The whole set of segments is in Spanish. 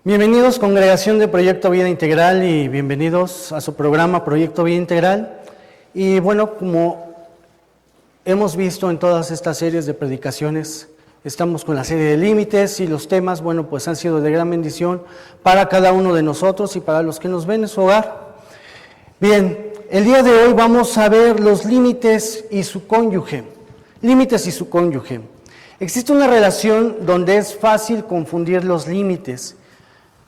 Bienvenidos, congregación de Proyecto Vida Integral, y bienvenidos a su programa Proyecto Vida Integral. Y bueno, como hemos visto en todas estas series de predicaciones, estamos con la serie de límites, y los temas, bueno, pues han sido de gran bendición para cada uno de nosotros y para los que nos ven en su hogar. Bien, el día de hoy vamos a ver los límites y su cónyuge. Límites y su cónyuge. Existe una relación donde es fácil confundir los límites.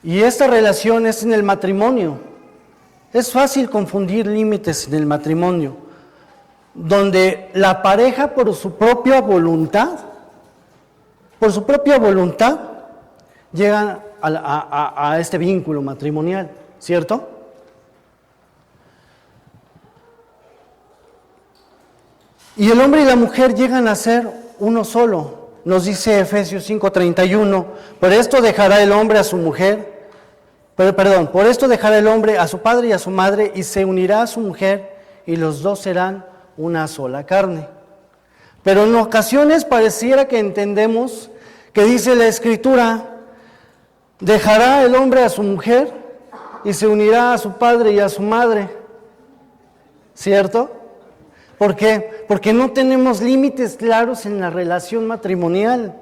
Y esta relación es en el matrimonio. Es fácil confundir límites en el matrimonio, donde la pareja por su propia voluntad, llegan a este vínculo matrimonial, ¿cierto? Y el hombre y la mujer llegan a ser uno solo. Nos dice Efesios 5:31, por esto dejará el hombre a su mujer, por esto dejará el hombre a su padre y a su madre, y se unirá a su mujer, y los dos serán una sola carne. Pero en ocasiones pareciera que entendemos que dice la Escritura, dejará el hombre a su mujer, y se unirá a su padre y a su madre, ¿cierto? ¿Por qué? Porque no tenemos límites claros en la relación matrimonial.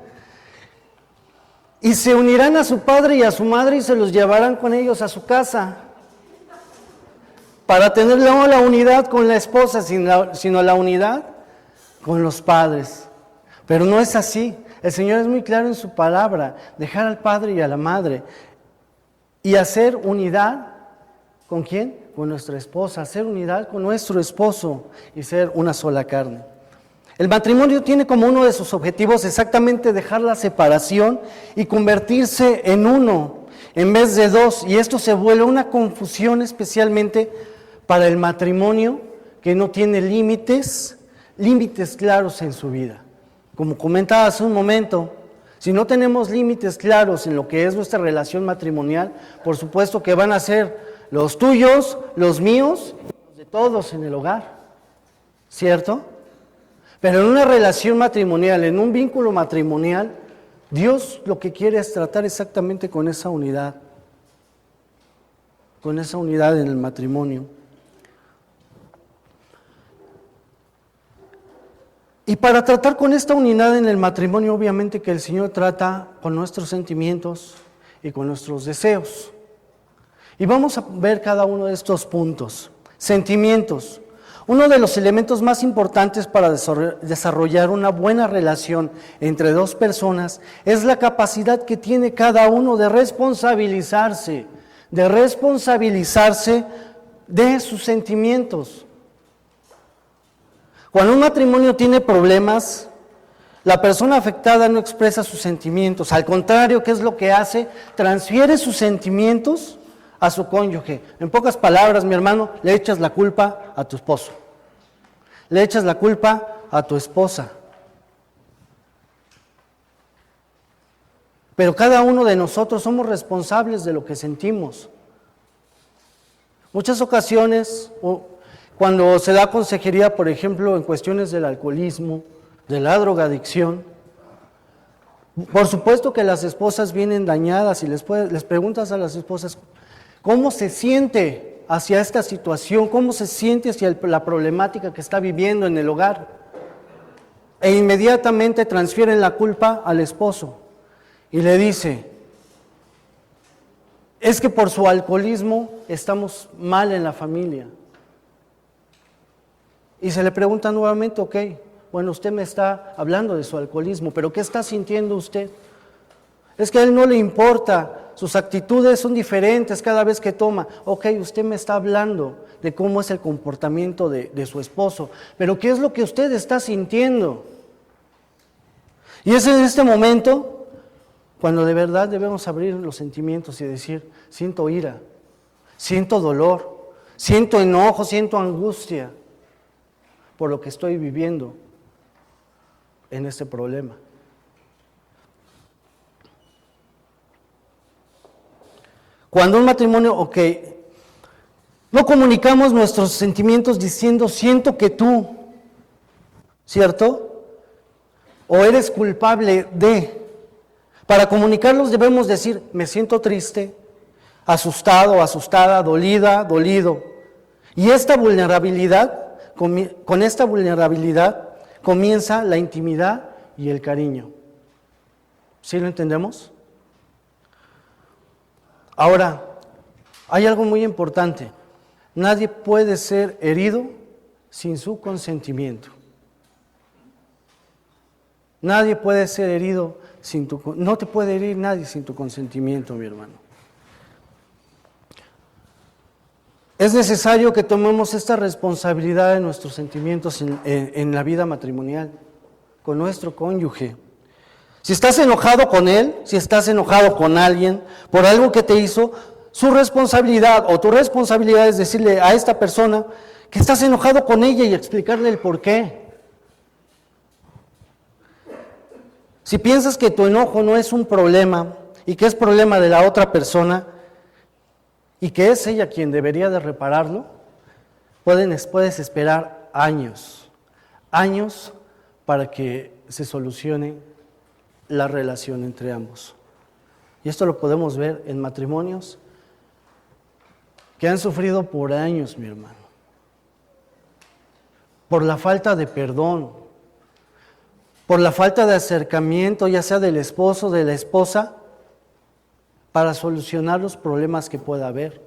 Y se unirán a su padre y a su madre y se los llevarán con ellos a su casa, para tener no la unidad con la esposa, sino la unidad con los padres. Pero no es así. El Señor es muy claro en su palabra: dejar al padre y a la madre y hacer unidad. ¿Con quién? Con nuestra esposa. Hacer unidad con nuestro esposo y ser una sola carne. El matrimonio tiene como uno de sus objetivos exactamente dejar la separación y convertirse en uno en vez de dos. Y esto se vuelve una confusión, especialmente para el matrimonio que no tiene límites claros en su vida. Como comentaba hace un momento, si no tenemos límites claros en lo que es nuestra relación matrimonial, por supuesto que van a ser los tuyos, los míos y los de todos en el hogar, ¿cierto? Pero en una relación matrimonial, en un vínculo matrimonial, Dios lo que quiere es tratar exactamente con esa unidad en el matrimonio. Y para tratar con esta unidad en el matrimonio, obviamente que el Señor trata con nuestros sentimientos y con nuestros deseos. Y vamos a ver cada uno de estos puntos. Sentimientos. Uno de los elementos más importantes para desarrollar una buena relación entre dos personas es la capacidad que tiene cada uno de responsabilizarse de sus sentimientos. Cuando un matrimonio tiene problemas, la persona afectada no expresa sus sentimientos. Al contrario, ¿qué es lo que hace? Transfiere sus sentimientos a su cónyuge. En pocas palabras, mi hermano, le echas la culpa a tu esposo. Le echas la culpa a tu esposa. Pero cada uno de nosotros somos responsables de lo que sentimos. Muchas ocasiones, cuando se da consejería, por ejemplo, en cuestiones del alcoholismo, de la drogadicción, por supuesto que las esposas vienen dañadas y les preguntas a las esposas, ¿cómo se siente hacia esta situación? ¿Cómo se siente hacia la problemática que está viviendo en el hogar? E inmediatamente transfieren la culpa al esposo y le dice, es que por su alcoholismo estamos mal en la familia. Y se le pregunta nuevamente, ok, bueno, usted me está hablando de su alcoholismo, pero ¿qué está sintiendo usted? Es que a él no le importa. Sus actitudes son diferentes cada vez que toma. Ok, usted me está hablando de cómo es el comportamiento de su esposo, pero ¿qué es lo que usted está sintiendo? Y es en este momento cuando de verdad debemos abrir los sentimientos y decir, siento ira, siento dolor, siento enojo, siento angustia por lo que estoy viviendo en este problema. Cuando un matrimonio, no comunicamos nuestros sentimientos diciendo, siento que tú, ¿cierto? O eres culpable de, Para comunicarlos debemos decir, me siento triste, asustado, asustada, dolida, dolido. Y esta vulnerabilidad, con esta vulnerabilidad comienza la intimidad y el cariño. ¿Sí lo entendemos? Ahora, hay algo muy importante. Nadie puede ser herido sin su consentimiento. Nadie puede ser herido no te puede herir nadie sin tu consentimiento, mi hermano. Es necesario que tomemos esta responsabilidad de nuestros sentimientos en la vida matrimonial, con nuestro cónyuge. Si estás enojado con él, si estás enojado con alguien por algo que te hizo, su responsabilidad o tu responsabilidad es decirle a esta persona que estás enojado con ella y explicarle el por qué. Si piensas que tu enojo no es un problema y que es problema de la otra persona y que es ella quien debería de repararlo, puedes esperar años para que se solucione la relación entre ambos. Y esto lo podemos ver en matrimonios que han sufrido por años, mi hermano, por la falta de perdón, por la falta de acercamiento, ya sea del esposo o de la esposa, para solucionar los problemas que pueda haber.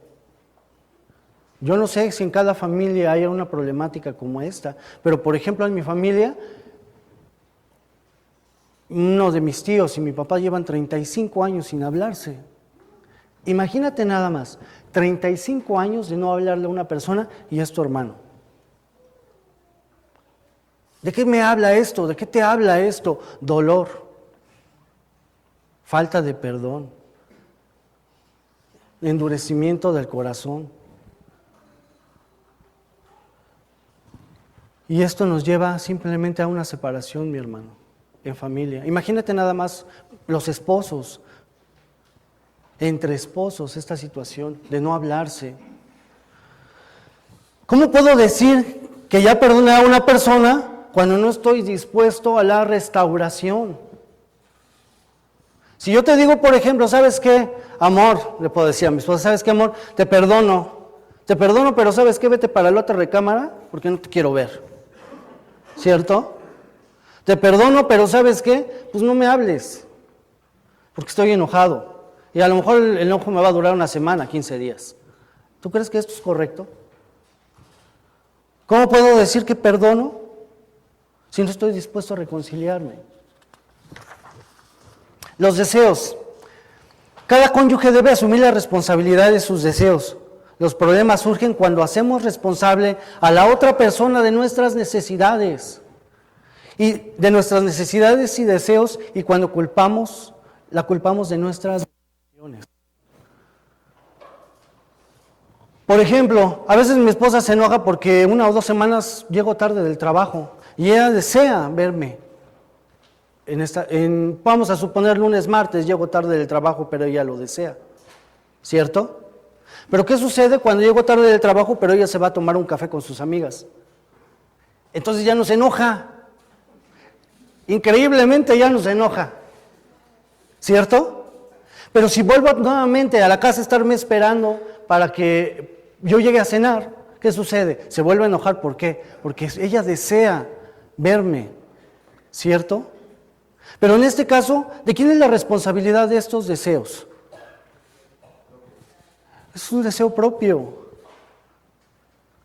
Yo no sé si en cada familia haya una problemática como esta, pero por ejemplo en mi familia, uno de mis tíos y mi papá llevan 35 años sin hablarse. Imagínate nada más, 35 años de no hablarle a una persona y es tu hermano. ¿De qué me habla esto? ¿De qué te habla esto? Dolor, falta de perdón, endurecimiento del corazón. Y esto nos lleva simplemente a una separación, mi hermano, en familia. Imagínate nada más los esposos, entre esposos, esta situación de no hablarse. ¿Cómo puedo decir que ya perdoné a una persona cuando no estoy dispuesto a la restauración? Si yo te digo, por ejemplo, ¿sabes qué? Amor, le puedo decir a mi esposa, ¿sabes qué, amor? Te perdono, pero ¿sabes qué? Vete para la otra recámara porque no te quiero ver. ¿Cierto? Te perdono, pero ¿sabes qué? Pues no me hables, porque estoy enojado. Y a lo mejor el enojo me va a durar una semana, 15 días. ¿Tú crees que esto es correcto? ¿Cómo puedo decir que perdono si no estoy dispuesto a reconciliarme? Los deseos. Cada cónyuge debe asumir la responsabilidad de sus deseos. Los problemas surgen cuando hacemos responsable a la otra persona de nuestras necesidades y deseos, y cuando la culpamos de nuestras decisiones. Por ejemplo, a veces mi esposa se enoja porque 1 o 2 semanas llego tarde del trabajo y ella desea verme. Vamos a suponer lunes, martes, llego tarde del trabajo, pero ella lo desea, ¿cierto? Pero ¿qué sucede cuando llego tarde del trabajo, pero ella se va a tomar un café con sus amigas? Entonces ya no se enoja. Increíblemente ya no se enoja, ¿cierto? Pero si vuelvo nuevamente a la casa a estarme esperando para que yo llegue a cenar, ¿qué sucede? Se vuelve a enojar, ¿por qué? Porque ella desea verme, ¿cierto? Pero en este caso, ¿de quién es la responsabilidad de estos deseos? Es un deseo propio.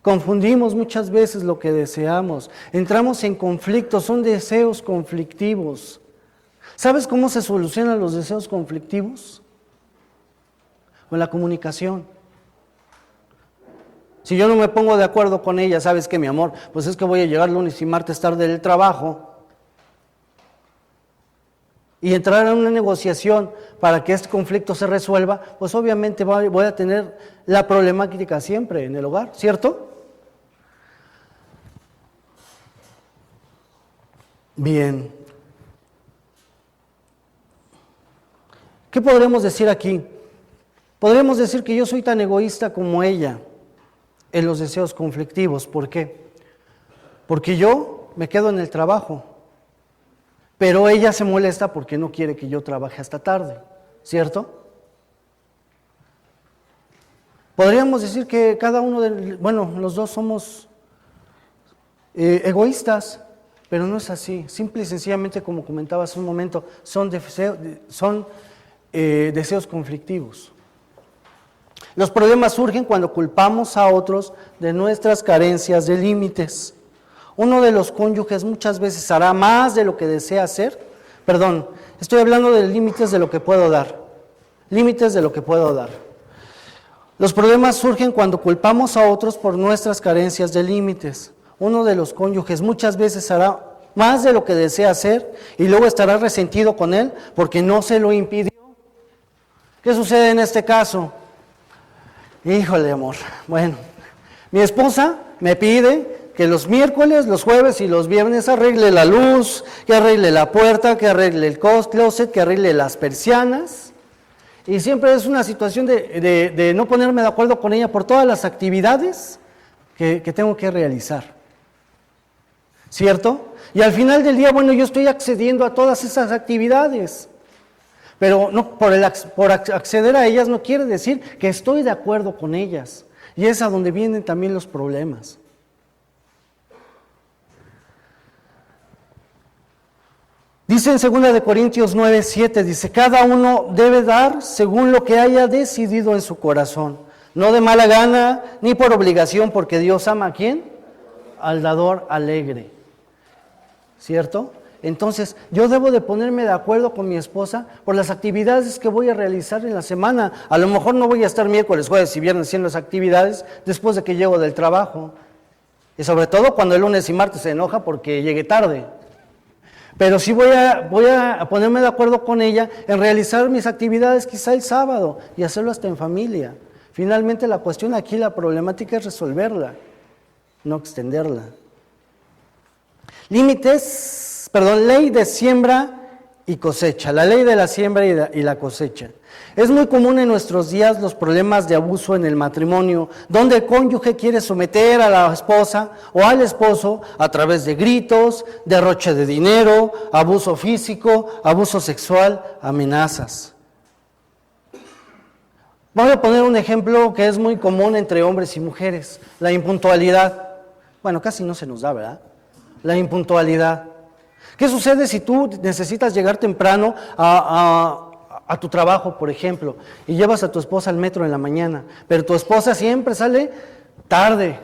Confundimos muchas veces lo que deseamos. Entramos en conflictos, son deseos conflictivos. ¿Sabes cómo se solucionan los deseos conflictivos? Con la comunicación. Si yo no me pongo de acuerdo con ella, ¿sabes qué, mi amor? Pues es que voy a llegar lunes y martes tarde del trabajo. Y entrar en una negociación para que este conflicto se resuelva, pues obviamente voy a tener la problemática siempre en el hogar, ¿cierto? Bien. ¿Qué podremos decir aquí? Podremos decir que yo soy tan egoísta como ella en los deseos conflictivos. ¿Por qué? Porque yo me quedo en el trabajo. pero ella se molesta porque no quiere que yo trabaje hasta tarde, ¿cierto? Podríamos decir que cada uno los dos somos egoístas, pero no es así. Simple y sencillamente, como comentaba hace un momento, son deseos conflictivos. Los problemas surgen cuando culpamos a otros de nuestras carencias de límites. Uno de los cónyuges muchas veces hará más de lo que desea hacer. Perdón, estoy hablando de límites de lo que puedo dar. Límites de lo que puedo dar. Los problemas surgen cuando culpamos a otros por nuestras carencias de límites. Uno de los cónyuges muchas veces hará más de lo que desea hacer y luego estará resentido con él porque no se lo impidió. ¿Qué sucede en este caso? Híjole, amor. Bueno, mi esposa me pide que los miércoles, los jueves y los viernes arregle la luz, que arregle la puerta, que arregle el closet, que arregle las persianas. Y siempre es una situación de no ponerme de acuerdo con ella por todas las actividades que tengo que realizar. ¿Cierto? Y al final del día, yo estoy accediendo a todas esas actividades. Pero no, por acceder a ellas no quiere decir que estoy de acuerdo con ellas. Y es a donde vienen también los problemas. Dice en 2 Corintios 9:7, dice, cada uno debe dar según lo que haya decidido en su corazón, no de mala gana ni por obligación, porque Dios ama ¿a quién? Al dador alegre. ¿Cierto? Entonces, yo debo de ponerme de acuerdo con mi esposa por las actividades que voy a realizar en la semana. A lo mejor no voy a estar miércoles, jueves y viernes haciendo las actividades después de que llego del trabajo. Y sobre todo cuando el lunes y martes se enoja porque llegué tarde. Pero sí voy a ponerme de acuerdo con ella en realizar mis actividades quizá el sábado y hacerlo hasta en familia. Finalmente la cuestión aquí, la problemática es resolverla, no extenderla. Ley de siembra y cosecha, la ley de la siembra y la cosecha. Es muy común en nuestros días los problemas de abuso en el matrimonio, donde el cónyuge quiere someter a la esposa o al esposo a través de gritos, derroche de dinero, abuso físico, abuso sexual, amenazas. Voy a poner un ejemplo que es muy común entre hombres y mujeres, la impuntualidad. Bueno, casi no se nos da, ¿verdad? La impuntualidad. ¿Qué sucede si tú necesitas llegar temprano a tu trabajo, por ejemplo, y llevas a tu esposa al metro en la mañana, pero tu esposa siempre sale tarde?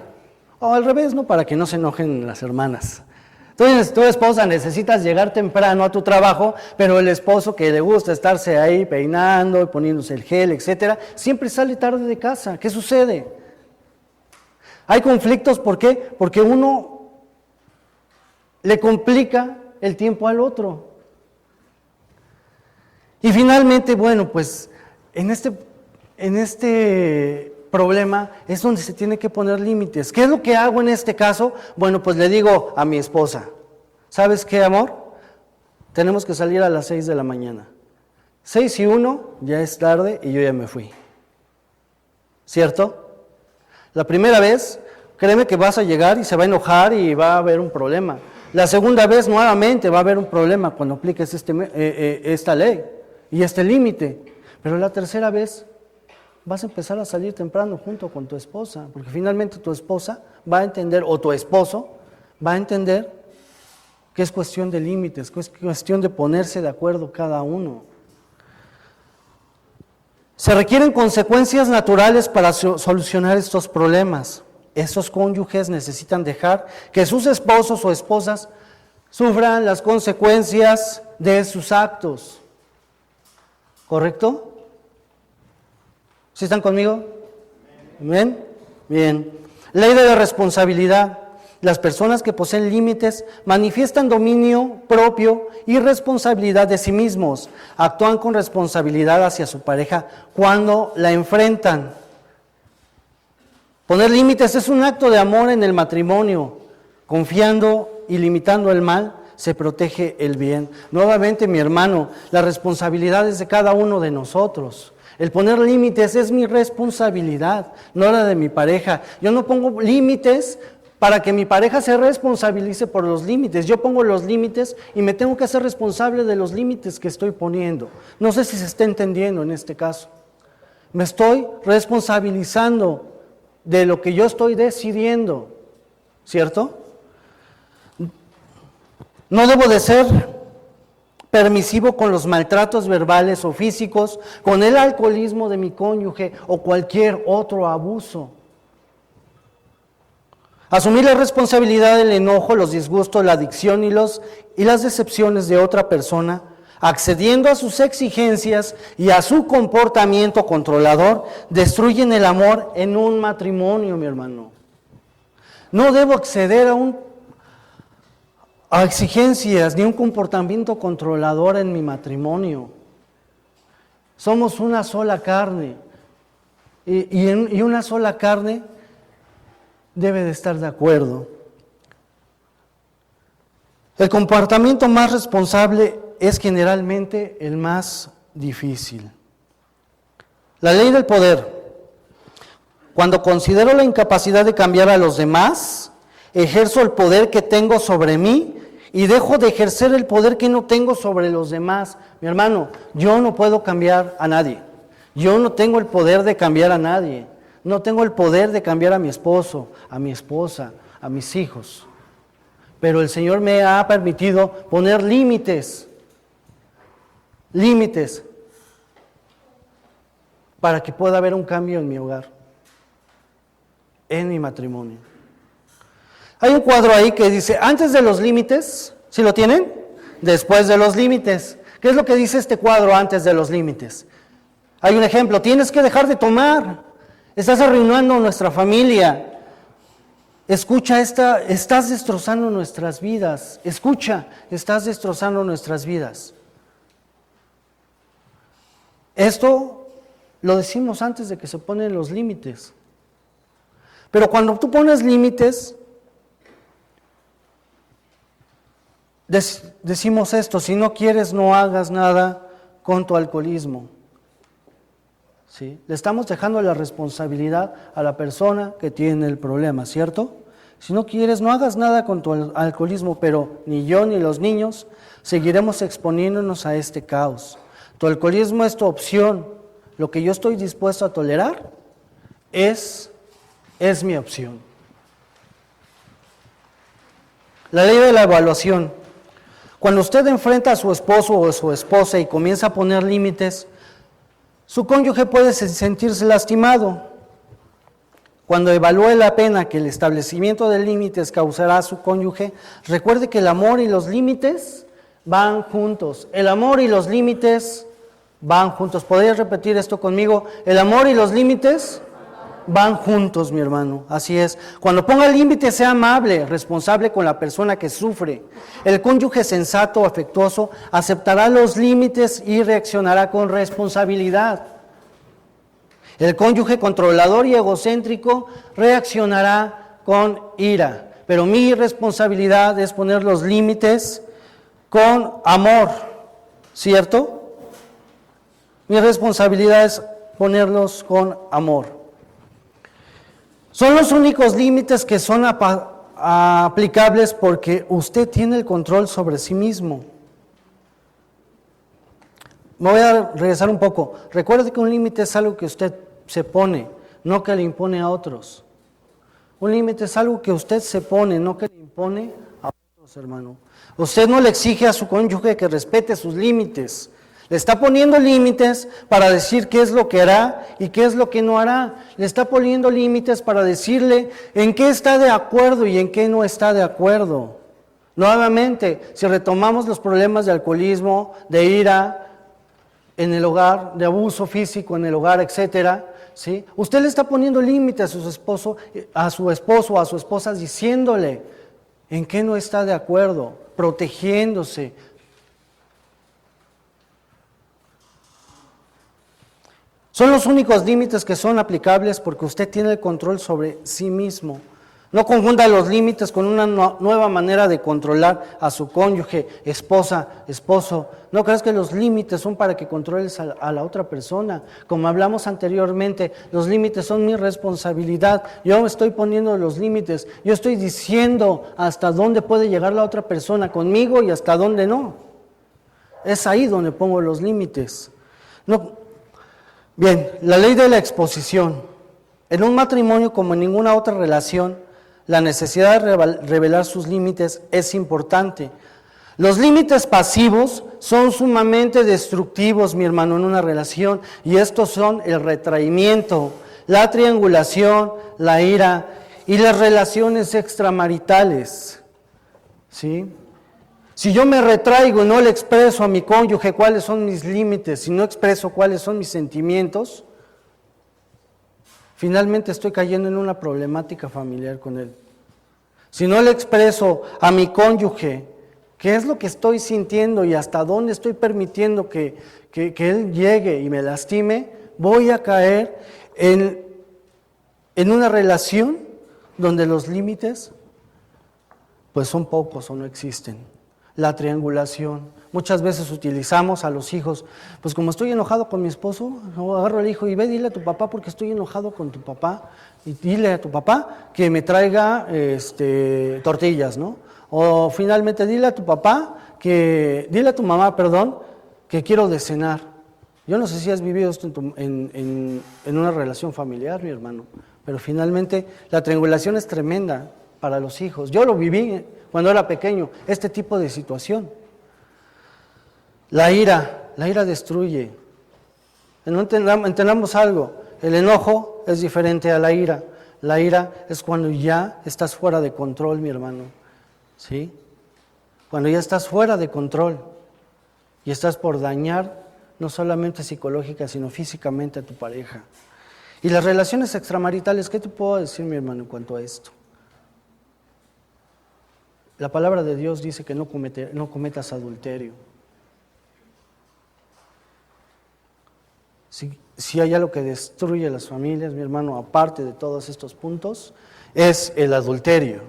O al revés, ¿no? Para que no se enojen las hermanas. Entonces, tu esposa necesitas llegar temprano a tu trabajo, pero el esposo que le gusta estarse ahí peinando y poniéndose el gel, etcétera, siempre sale tarde de casa. ¿Qué sucede? Hay conflictos, ¿por qué? Porque uno le complica el tiempo al otro. Y finalmente, en este problema es donde se tiene que poner límites. ¿Qué es lo que hago en este caso? Le digo a mi esposa, ¿sabes qué, amor? Tenemos que salir a las 6 de la mañana. 6:01, ya es tarde y yo ya me fui. ¿Cierto? La primera vez, créeme que vas a llegar y se va a enojar y va a haber un problema. La segunda vez, nuevamente, va a haber un problema cuando apliques esta ley y este límite. Pero la tercera vez, vas a empezar a salir temprano junto con tu esposa, porque finalmente tu esposa va a entender, o tu esposo va a entender que es cuestión de límites, que es cuestión de ponerse de acuerdo cada uno. Se requieren consecuencias naturales para solucionar estos problemas. Esos cónyuges necesitan dejar que sus esposos o esposas sufran las consecuencias de sus actos. ¿Correcto? ¿Sí están conmigo? ¿Bien? Bien. Ley de la responsabilidad. Las personas que poseen límites manifiestan dominio propio y responsabilidad de sí mismos. Actúan con responsabilidad hacia su pareja cuando la enfrentan. Poner límites es un acto de amor en el matrimonio. Confiando y limitando el mal, se protege el bien. Nuevamente, mi hermano, la responsabilidad es de cada uno de nosotros. El poner límites es mi responsabilidad, no la de mi pareja. Yo no pongo límites para que mi pareja se responsabilice por los límites. Yo pongo los límites y me tengo que hacer responsable de los límites que estoy poniendo. No sé si se está entendiendo en este caso. Me estoy responsabilizando de lo que yo estoy decidiendo, ¿cierto? No debo de ser permisivo con los maltratos verbales o físicos, con el alcoholismo de mi cónyuge o cualquier otro abuso. Asumir la responsabilidad del enojo, los disgustos, la adicción y las decepciones de otra persona, accediendo a sus exigencias y a su comportamiento controlador, destruyen el amor en un matrimonio, mi hermano. No debo acceder a exigencias ni un comportamiento controlador en mi matrimonio. Somos una sola carne y una sola carne debe de estar de acuerdo. El comportamiento más responsable es generalmente el más difícil. La ley del poder. Cuando considero la incapacidad de cambiar a los demás, ejerzo el poder que tengo sobre mí y dejo de ejercer el poder que no tengo sobre los demás. Mi hermano, yo no puedo cambiar a nadie. Yo no tengo el poder de cambiar a nadie. No tengo el poder de cambiar a mi esposo, a mi esposa, a mis hijos. Pero el Señor me ha permitido poner límites para que pueda haber un cambio en mi hogar, en mi matrimonio. Hay un cuadro ahí que dice, antes de los límites, ¿sí lo tienen? Después de los límites. ¿Qué es lo que dice este cuadro antes de los límites? Hay un ejemplo, tienes que dejar de tomar, estás arruinando nuestra familia. Escucha, estás destrozando nuestras vidas. Escucha, estás destrozando nuestras vidas. Esto lo decimos antes de que se ponen los límites. Pero cuando tú pones límites, decimos esto, si no quieres no hagas nada con tu alcoholismo. ¿Sí? Le estamos dejando la responsabilidad a la persona que tiene el problema, ¿cierto? Si no quieres, no hagas nada con tu alcoholismo, pero ni yo ni los niños seguiremos exponiéndonos a este caos. Tu alcoholismo es tu opción. Lo que yo estoy dispuesto a tolerar es mi opción. La ley de la evaluación. Cuando usted enfrenta a su esposo o a su esposa y comienza a poner límites, su cónyuge puede sentirse lastimado. Cuando evalúe la pena que el establecimiento de límites causará a su cónyuge, recuerde que el amor y los límites van juntos. El amor y los límites van juntos. ¿Podrías repetir esto conmigo? El amor y los límites van juntos, mi hermano. Así es. Cuando ponga límites, sea amable, responsable con la persona que sufre. El cónyuge sensato, afectuoso, aceptará los límites y reaccionará con responsabilidad. El cónyuge controlador y egocéntrico reaccionará con ira. Pero mi responsabilidad es poner los límites con amor, ¿cierto? Mi responsabilidad es ponerlos con amor. Son los únicos límites que son aplicables porque usted tiene el control sobre sí mismo. Me voy a regresar un poco. Recuerde que un límite es algo que usted se pone, no que le impone a otros. Un límite es algo que usted se pone, no que le impone a otros, hermano. Usted no le exige a su cónyuge que respete sus límites. Le está poniendo límites para decir qué es lo que hará y qué es lo que no hará. Le está poniendo límites para decirle en qué está de acuerdo y en qué no está de acuerdo. Nuevamente, si retomamos los problemas de alcoholismo, de ira en el hogar, de abuso físico en el hogar, etcétera, ¿sí? Usted le está poniendo límites a su esposo o a su esposa, diciéndole en qué no está de acuerdo, protegiéndose. Son los únicos límites que son aplicables porque usted tiene el control sobre sí mismo. No confunda los límites con una nueva manera de controlar a su cónyuge, esposa, esposo. No creas que los límites son para que controles a la otra persona. Como hablamos anteriormente, los límites son mi responsabilidad. Yo estoy poniendo los límites. Yo estoy diciendo hasta dónde puede llegar la otra persona conmigo y hasta dónde no. Es ahí donde pongo los límites. No. Bien, la ley de la exposición. En un matrimonio como en ninguna otra relación, la necesidad de revelar sus límites es importante. Los límites pasivos son sumamente destructivos, mi hermano, en una relación, y estos son el retraimiento, la triangulación, la ira y las relaciones extramaritales. ¿Sí? Si yo me retraigo y no le expreso a mi cónyuge cuáles son mis límites, si no expreso cuáles son mis sentimientos, finalmente estoy cayendo en una problemática familiar con él. Si no le expreso a mi cónyuge qué es lo que estoy sintiendo y hasta dónde estoy permitiendo que él llegue y me lastime, voy a caer en una relación donde los límites pues son pocos o no existen. La triangulación. Muchas veces utilizamos a los hijos, pues como estoy enojado con mi esposo, agarro al hijo y ve, dile a tu papá porque estoy enojado con tu papá, y dile a tu papá que me traiga tortillas, ¿no? O finalmente dile a tu papá, dile a tu mamá, perdón, que quiero de cenar. Yo no sé si has vivido esto en una relación familiar, mi hermano, pero finalmente la triangulación es tremenda para los hijos. Yo lo viví cuando era pequeño, este tipo de situación. La ira destruye. No entendamos algo, el enojo es diferente a la ira. La ira es cuando ya estás fuera de control, mi hermano. ¿Sí? Cuando ya estás fuera de control y estás por dañar no solamente psicológica, sino físicamente a tu pareja. Y las relaciones extramaritales, ¿qué te puedo decir, mi hermano, en cuanto a esto? La palabra de Dios dice que no cometas adulterio. Si hay algo que destruye las familias, mi hermano, aparte de todos estos puntos, es el adulterio.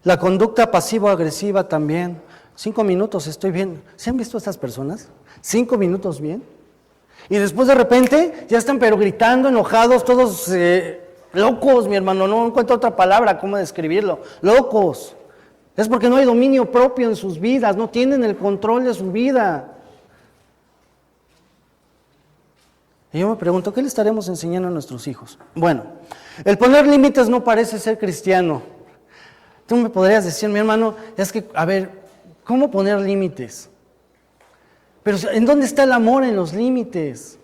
La conducta pasivo-agresiva también. 5 minutos estoy bien. ¿Se han visto estas personas? 5 minutos bien. Y después de repente ya están pero gritando, enojados, todos locos, mi hermano. No encuentro otra palabra, cómo describirlo. Locos. Es porque no hay dominio propio en sus vidas, no tienen el control de su vida. Y yo me pregunto, ¿qué le estaremos enseñando a nuestros hijos? Bueno, el poner límites no parece ser cristiano. Tú me podrías decir, mi hermano, es que, a ver, ¿cómo poner límites? Pero ¿en dónde está el amor en los límites?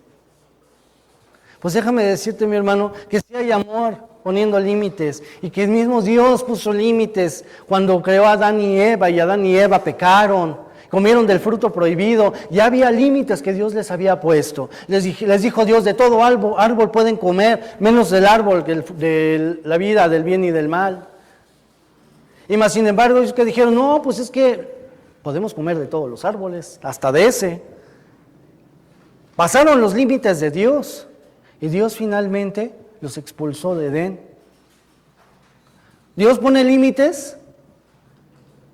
Pues déjame decirte, mi hermano, que sí hay amor poniendo límites y que el mismo Dios puso límites cuando creó a Adán y Adán y Eva pecaron. Comieron del fruto prohibido, ya había límites que Dios les había puesto. Les dijo Dios, de todo árbol pueden comer, menos del árbol de la vida, del bien y del mal. Y más sin embargo, ellos que dijeron, no, pues es que podemos comer de todos los árboles, hasta de ese. Pasaron los límites de Dios y Dios finalmente los expulsó de Edén. ¿Dios pone límites?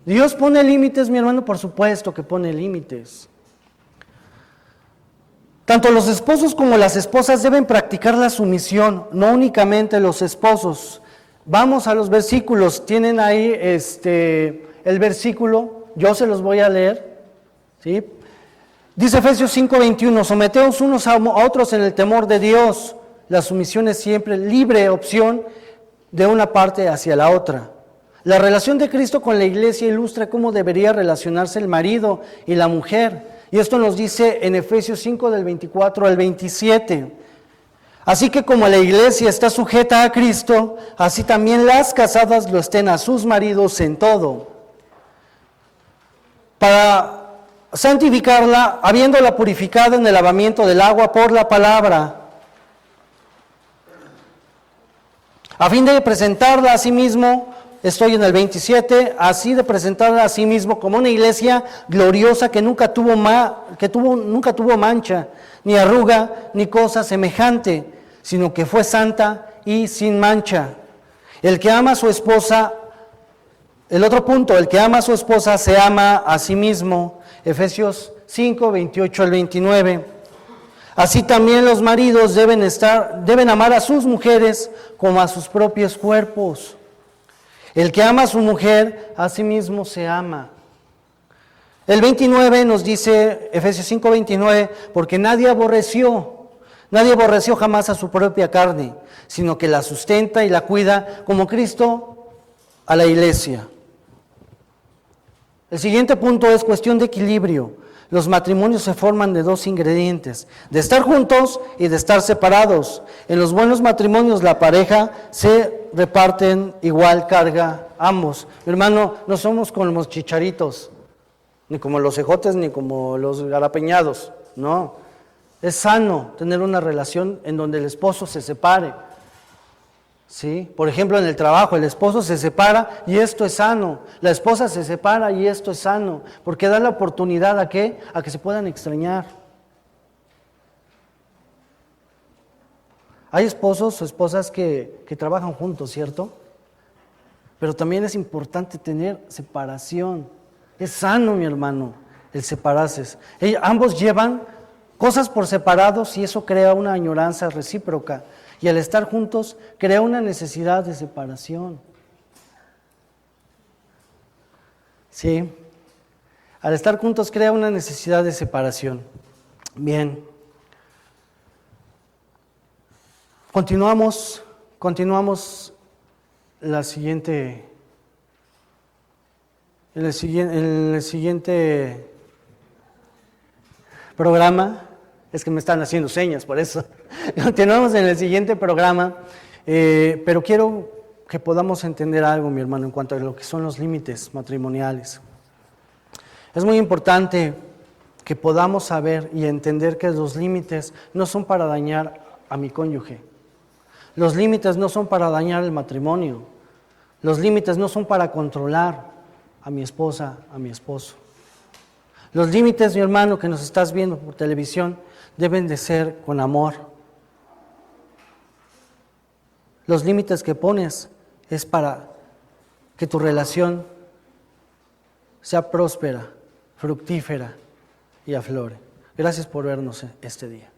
Dios pone límites, mi hermano, por supuesto que pone límites. Tanto los esposos como las esposas deben practicar la sumisión, no únicamente los esposos. Vamos a los versículos, tienen ahí el versículo, yo se los voy a leer, ¿sí? Dice Efesios 5:21, someteos unos a otros en el temor de Dios. La sumisión es siempre libre opción de una parte hacia la otra. La relación de Cristo con la iglesia ilustra cómo debería relacionarse el marido y la mujer. Y esto nos dice en Efesios 5 del 24 al 27. Así que como la iglesia está sujeta a Cristo, así también las casadas lo estén a sus maridos en todo. Para santificarla, habiéndola purificado en el lavamiento del agua por la palabra, a fin de presentarla a sí mismo. Estoy en el 27, así de presentarla a sí mismo como una iglesia gloriosa que nunca tuvo mancha, ni arruga, ni cosa semejante, sino que fue santa y sin mancha. El que ama a su esposa, el otro punto, el que ama a su esposa se ama a sí mismo. Efesios 5, 28 al 29. Así también los maridos deben amar a sus mujeres como a sus propios cuerpos. El que ama a su mujer, a sí mismo se ama. El 29 nos dice, Efesios 5, 29, porque nadie aborreció jamás a su propia carne, sino que la sustenta y la cuida como Cristo a la iglesia. El siguiente punto es cuestión de equilibrio. Los matrimonios se forman de dos ingredientes, de estar juntos y de estar separados. En los buenos matrimonios la pareja se reparten igual carga ambos. Mi hermano, no somos como los chicharitos, ni como los ejotes, ni como los garapeñados, no. Es sano tener una relación en donde el esposo se separe. ¿Sí? Por ejemplo, en el trabajo, el esposo se separa y esto es sano. La esposa se separa y esto es sano. Porque da la oportunidad ¿a qué? A que se puedan extrañar. Hay esposos o esposas que trabajan juntos, ¿cierto? Pero también es importante tener separación. Es sano, mi hermano, el separarse. Ambos llevan cosas por separados y eso crea una añoranza recíproca. Y al estar juntos crea una necesidad de separación. Sí, al estar juntos crea una necesidad de separación. Bien. Continuamos en el siguiente programa. Es que me están haciendo señas, por eso. Continuamos en el siguiente programa, pero quiero que podamos entender algo, mi hermano, en cuanto a lo que son los límites matrimoniales. Es muy importante que podamos saber y entender que los límites no son para dañar a mi cónyuge. Los límites no son para dañar el matrimonio. Los límites no son para controlar a mi esposa, a mi esposo. Los límites, mi hermano, que nos estás viendo por televisión, deben de ser con amor. Los límites que pones es para que tu relación sea próspera, fructífera y aflore. Gracias por vernos este día.